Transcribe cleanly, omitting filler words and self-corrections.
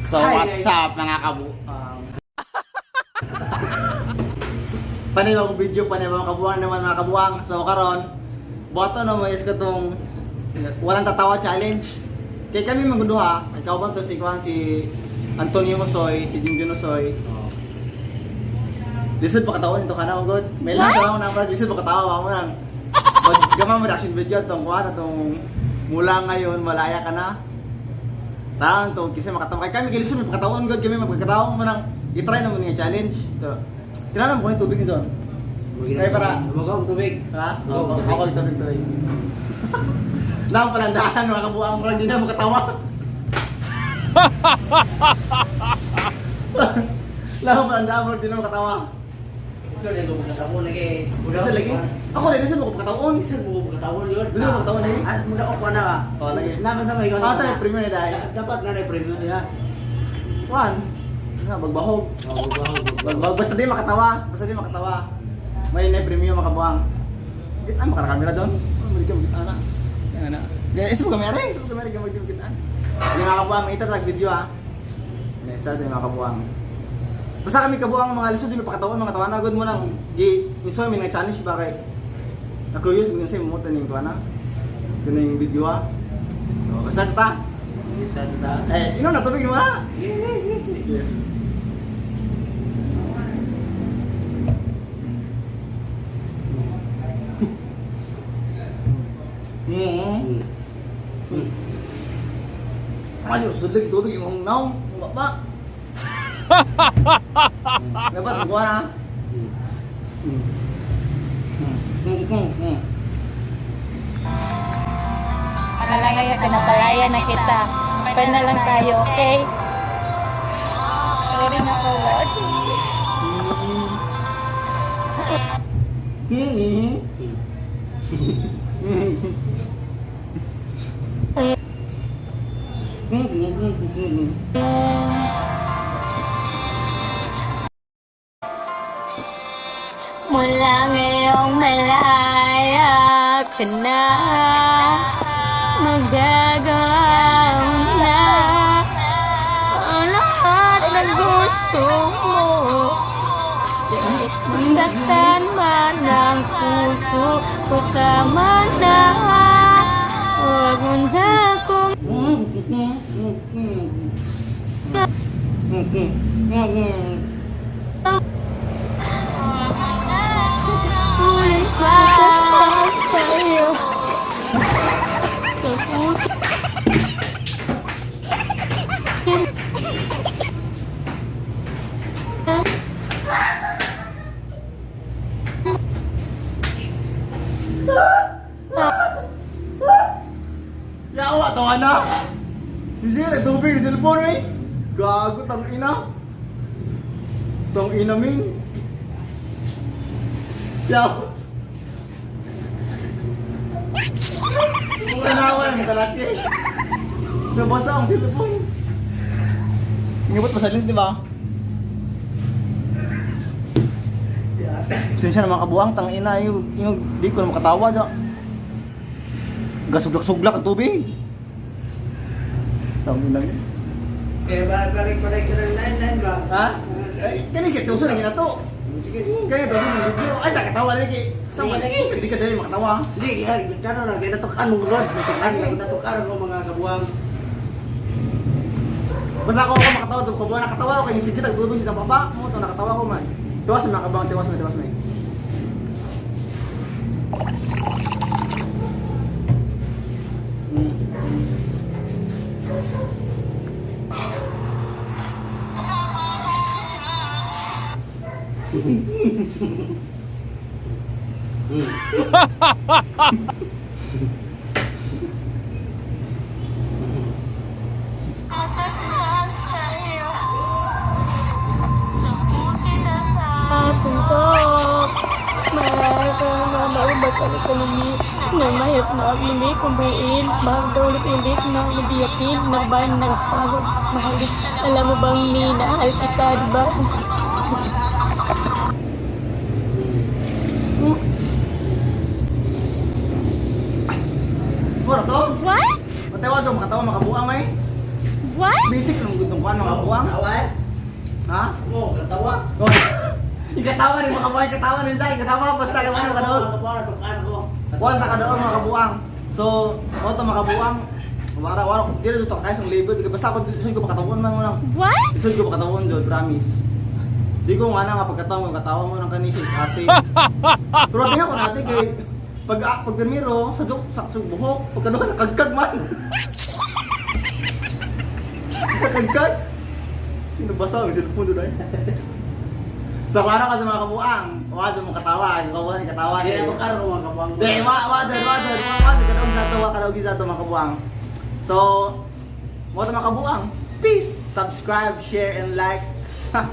So what's up mga kabuang? Panibang video, panibang kabuang naman mga kabuang. So karon, boto na mo is katong walang tatawa challenge. Kaya kami magduha, ikaw ba to si Antonio Mosoy, si Junjun Mosoy. Lisod pa katawa nito kana ugod. May lang sa number, lisod pa katawa mo lang. Maggamang reaction video tong atong mula ngayon malaya ka na. Tarang to kasi makatawa kay kami gilisod may pagkatawon god kami magpagkatawa mo nang i-try naman nga challenge. To. Kinahanglan mo yung tubig nito. Kaya para magaw tubig. ha? Oo, ako tubig. Lang palandahan mga kabuang mo lang din na makatawa. Lang palandahan mo lang din na makatawa. Sorry, ako magkatawon lagi. Kasi lagi. Ako rin kasi makatawon. Isa mo magkatawon yun. Gusto mo magkatawon lagi? Muda ko na ka. Oo, lagi. Naman sa may ikaw. Ako sa premium na dahil. Dapat nga na premium niya. One. Nga, bagbahog. Bagbahog. Basta di makatawa. Basta di makatawa. May na-premium makabuang. Kita makarakamera doon. Mali ka magkita na. Yan na. Isa mo kamera eh. Isa mo kamera ka magkita. Hindi makabuang. May itatag video ha. Start yung makabuang. Basta kami kabuang mga lisod yung pakataon mga tawana. Good mo nang i-install may na-challenge ba kay na-curious mo kasi mo taning tawana. Ito na yung video ha. Basta kita. Isa kita. Ino na tubig mo ha. Masih sulit tubig yung naong ba? Dapat gua na. Malaya, pinapalaya na kita. Pwede na lang tayo, okay? Sorry na po, Lord. Mula ngayong malaya ka na, magagawa na ang lahat ng gusto mo. Kahit masaktan man ang puso ko, tama na. Huwag mo na akong ulit pa sa'yo. Tapos Yawa to ana. Hindi na tubig sa cellphone eh. Gago tang ina. Tang ina min. Yawa. Kunawa ng talaki. Nabasa ang cellphone. Ngibot pa sa lens di ba? Sinsya naman kabuang tang ina yung di ko na makatawa dyan. Gasuglak-suglak ang tubig. Tama lang yun. Kaya balik ka ng 9 ba? Ha? Kaya ka tuso lagi na to. Kaya tuso ng video. Ay, nakatawa lagi. Saan ka lagi? Hindi ka dali makatawa. Hindi, kano na, kaya natukan mong rod. Natukan mo mga kabuang. Basta ako makatawa doon. Kabuha nakatawa ako. Kaya yung sigit ang tubig sa baba. Mo ito nakatawa ko man. Tiwas mo nakabang. Tiwas mo. Tuntok. Maubat ang ekonomi. Namahit na aglili kumbain. Magdaulit ilit na nabiyakin. Nabahan na pagod. Mahalik. Alam mo bang minahal kita, diba? Mura to? What? Matawa to, makatawa, makabuang eh. What? Basic lang gutong Kuan mga kabuang. Away. Ha? Mo katawa. Oh. Ikatawa ni mga kabuang, ikatawa ni Zay, ikatawa basta ka ano ka doon. Mga kabuang natukan ko. Kuan sa kadoon mga kabuang. So, mo to mga kabuang. Wala dili to kay sang label, basta ako isod ko makatawon man mo nang. What? Isod ko makatawon jud, promise. Di ko nga na nga katawa mo nang kanisi ate. Pero tingnan ko natin kay pag pirmiro sa buhok, pagkano ka nakagkag man. Nakagkag. Sino basa ang cellphone doon ay? So, klaro ka sa mga kabuang. Wala mo katawa, ikaw katawa. Di natukar ko mga kabuang. Di, wala kadawag sa to, kadawag sa to mga kabuang. So, mga kabuang, peace, subscribe, share, and like. Ha!